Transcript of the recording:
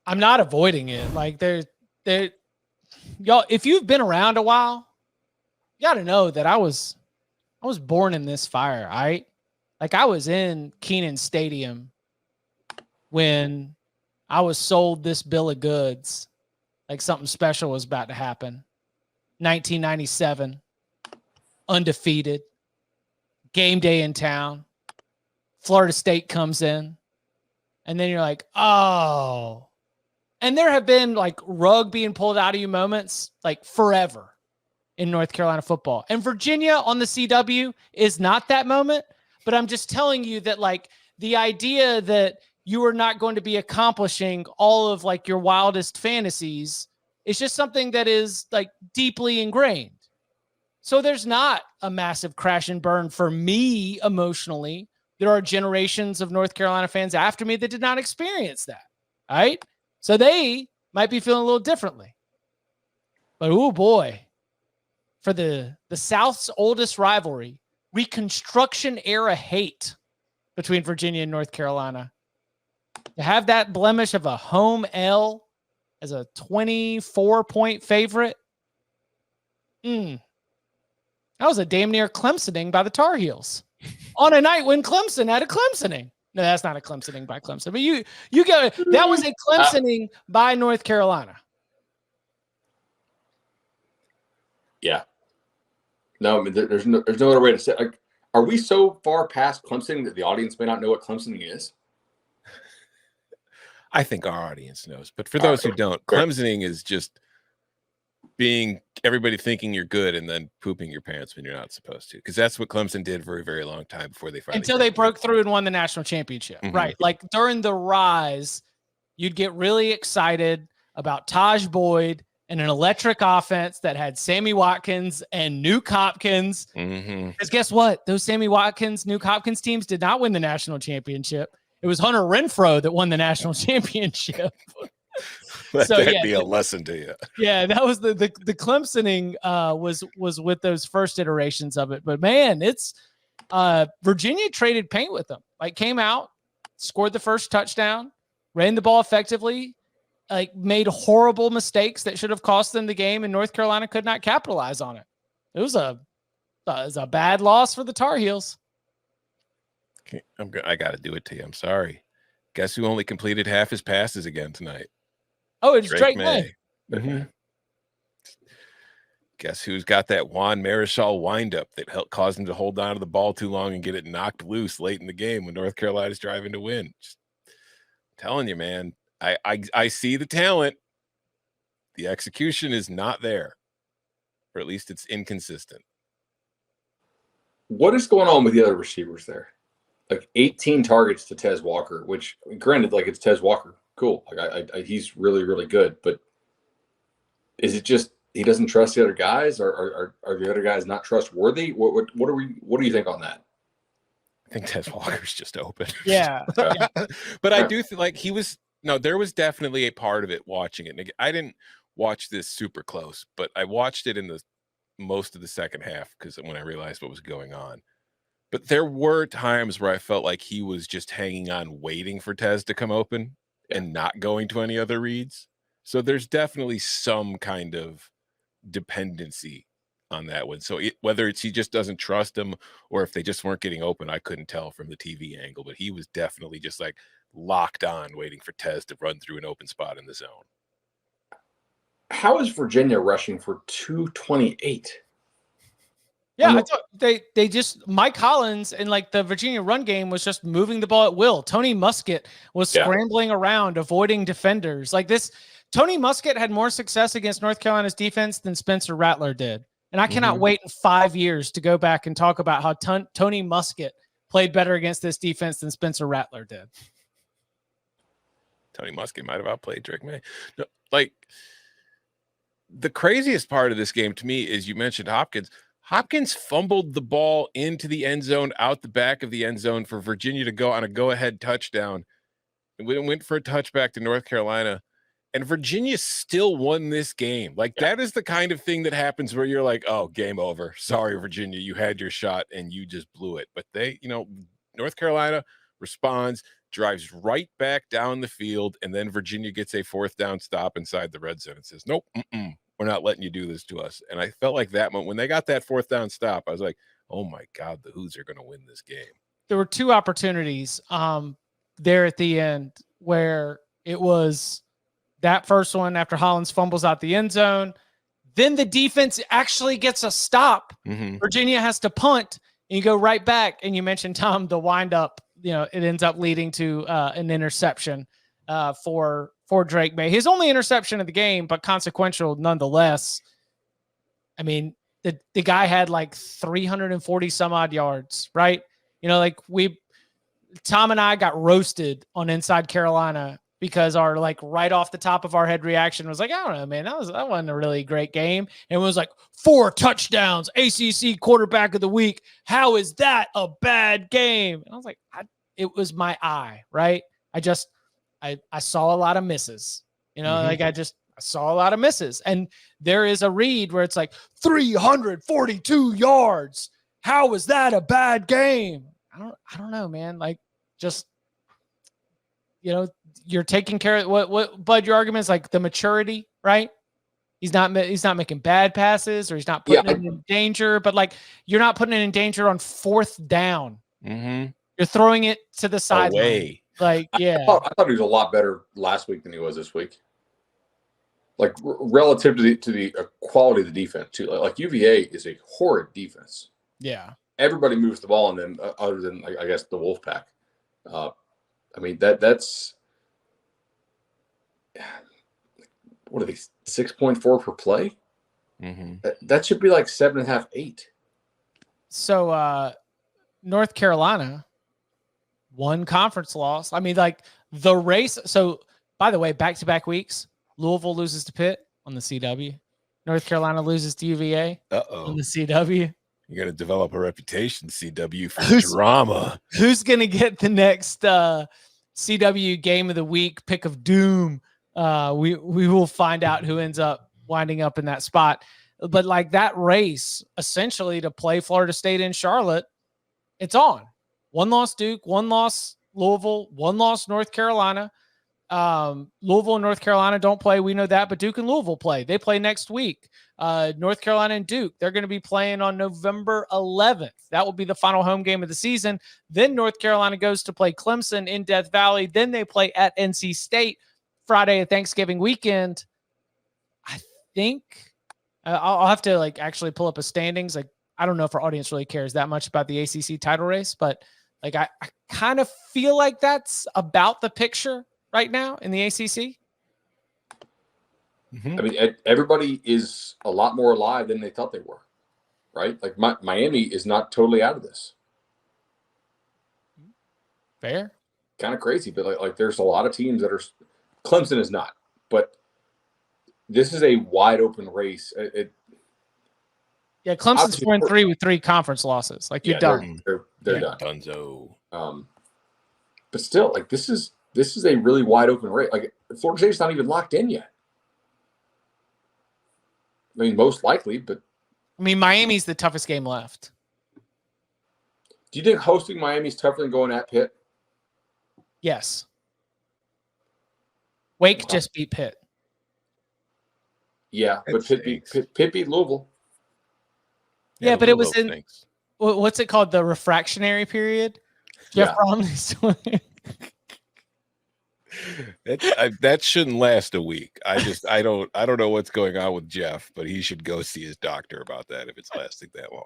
I'm not avoiding it. Like there, y'all, if you've been around a while, you got to know that I was born in this fire. All right. Like I was in Kenan Stadium when I was sold this bill of goods, like something special was about to happen. 1997, undefeated, game day in town. Florida State comes in, and then you're like, oh. And there have been like rug being pulled out of you moments like forever in North Carolina football. And Virginia on the CW is not that moment, but I'm just telling you that like the idea that you are not going to be accomplishing all of like your wildest fantasies is just something that is like deeply ingrained. So there's not a massive crash and burn for me emotionally. There are generations of North Carolina fans after me that did not experience that. All right. So they might be feeling a little differently. But oh boy, for the South's oldest rivalry, Reconstruction era hate between Virginia and North Carolina, to have that blemish of a home L as a 24-point favorite, that was a damn near Clemsoning by the Tar Heels on a night when Clemson had a Clemsoning. No, that's not a Clemsoning by Clemson, but you get that was a Clemsoning by North Carolina. Yeah. No, I mean, there's no other way to say it. Like, are we so far past Clemsoning that the audience may not know what Clemsoning is? I think our audience knows, but for those who don't, Clemsoning is just being everybody thinking you're good and then pooping your pants when you're not supposed to, because that's what Clemson did for a very long time before they finally until they broke through and won the national championship. Mm-hmm. Right. Like during the rise, you'd get really excited about Taj Boyd and an electric offense that had Sammy Watkins and Nuke Hopkins. Because guess what? Those Sammy Watkins, Nuke Hopkins teams did not win the national championship. It was Hunter Renfrow that won the national championship. That'd be a lesson to you. Yeah, that was the Clemsoning was with those first iterations of it. But man, it's Virginia traded paint with them. Like came out, scored the first touchdown, ran the ball effectively, like made horrible mistakes that should have cost them the game, and North Carolina could not capitalize on it. It was a bad loss for the Tar Heels. Okay, I got to do it to you. I'm sorry. Guess who only completed half his passes again tonight? Oh, it's Drake Maye. Mm-hmm. Guess who's got that Juan Marichal windup that caused him to hold on to the ball too long and get it knocked loose late in the game when North Carolina's driving to win? Just telling you, man. I see the talent. The execution is not there, or at least it's inconsistent. What is going on with the other receivers there? Like 18 targets to Tez Walker, which granted, like it's Tez Walker. Cool. Like he's really, really good, but is it just he doesn't trust the other guys, or are the other guys not trustworthy? What do you think on that? I think Tez Walker's just open. Yeah. But I do think like there was definitely a part of it watching it. And I didn't watch this super close, but I watched it in the most of the second half because when I realized what was going on. But there were times where I felt like he was just hanging on, waiting for Tez to come open and not going to any other reads. So there's definitely some kind of dependency on that one. So whether it's he just doesn't trust him or if they just weren't getting open, I couldn't tell from the TV angle. But he was definitely just like locked on, waiting for Tez to run through an open spot in the zone. How is Virginia rushing for 228? Yeah, I thought they just Mike Hollins and like the Virginia run game was just moving the ball at will. Tony Muskett was scrambling around, avoiding defenders. Like this, Tony Muskett had more success against North Carolina's defense than Spencer Rattler did. And I cannot wait in 5 years to go back and talk about how Tony Muskett played better against this defense than Spencer Rattler did. Tony Muskett might have outplayed Drake Maye. No, like the craziest part of this game to me is you mentioned Hopkins. Hopkins fumbled the ball into the end zone, out the back of the end zone for Virginia to go on a go-ahead touchdown. And went for a touchback to North Carolina. And Virginia still won this game. Like that is the kind of thing that happens where you're like, oh, game over. Sorry, Virginia, you had your shot and you just blew it. But they, North Carolina responds, drives right back down the field, and then Virginia gets a 4th down stop inside the red zone and says, nope, we're not letting you do this to us. And I felt like that moment when they got that 4th down stop, I was like, oh my God, the Hoos are going to win this game. There were 2 opportunities there at the end where it was that first one after Hollins fumbles out the end zone. Then the defense actually gets a stop. Virginia has to punt, and you go right back. And you mentioned, Tom, the windup, it ends up leading to an interception for Drake Maye. His only interception of the game, but consequential nonetheless. I mean, the guy had like 340 some odd yards, right? Tom and I got roasted on Inside Carolina because our right off the top of our head reaction was like, I don't know, man, that wasn't a really great game. And it was like 4 touchdowns, ACC quarterback of the week. How is that a bad game? And I was like, it was my eye, right? I saw a lot of misses, I saw a lot of misses. And there is a read where it's like 342 yards. How is that a bad game? I don't know, man. You're taking care of what Bud, your argument is like the maturity, right? He's not making bad passes, or he's not putting it in danger, but you're not putting it in danger on 4th down. You're throwing it to the sideline. I thought he was a lot better last week than he was this week. Relative to the quality of the defense too. UVA is a horrid defense. Yeah. Everybody moves the ball on them, other than I guess the Wolfpack. I mean that's what are they, 6.4 per play? That should be like 7.5, 8. So North Carolina, 1 conference loss. I mean, the race. So by the way, back-to-back weeks, Louisville loses to Pitt on the CW. North Carolina loses to UVA on the CW. You got to develop a reputation, CW, for drama. Who's going to get the next CW game of the week pick of doom? We will find out who ends up winding up in that spot. But that race, essentially, to play Florida State in Charlotte, it's on. 1 loss Duke, 1 loss Louisville, 1 loss North Carolina. Louisville and North Carolina don't play. We know that, but Duke and Louisville play. They play next week. North Carolina and Duke, they're going to be playing on November 11th. That will be the final home game of the season. Then North Carolina goes to play Clemson in Death Valley. Then they play at NC State Friday of Thanksgiving weekend. I think I'll have to actually pull up a standings. I don't know if our audience really cares that much about the ACC title race, but I kind of feel like that's about the picture right now in the ACC. I mean, everybody is a lot more alive than they thought they were, right? Miami is not totally out of this. Fair. Kind of crazy, but there's a lot of teams that are. Clemson is not, but this is a wide open race. Clemson's 4-3 with 3 conference losses. You're done. They're done. Dunzo. But still, this is a really wide open race. Florida State's not even locked in yet. I mean, most likely, but Miami's the toughest game left. Do you think hosting Miami's tougher than going at Pitt? Yes. Wake just beat Pitt. Yeah, but Pitt beat Louisville. Yeah, but it was in what's it called? The refractionary period. Jeff Romney's doing it. That shouldn't last a week. I don't know what's going on with Jeff, but he should go see his doctor about that if it's lasting that long.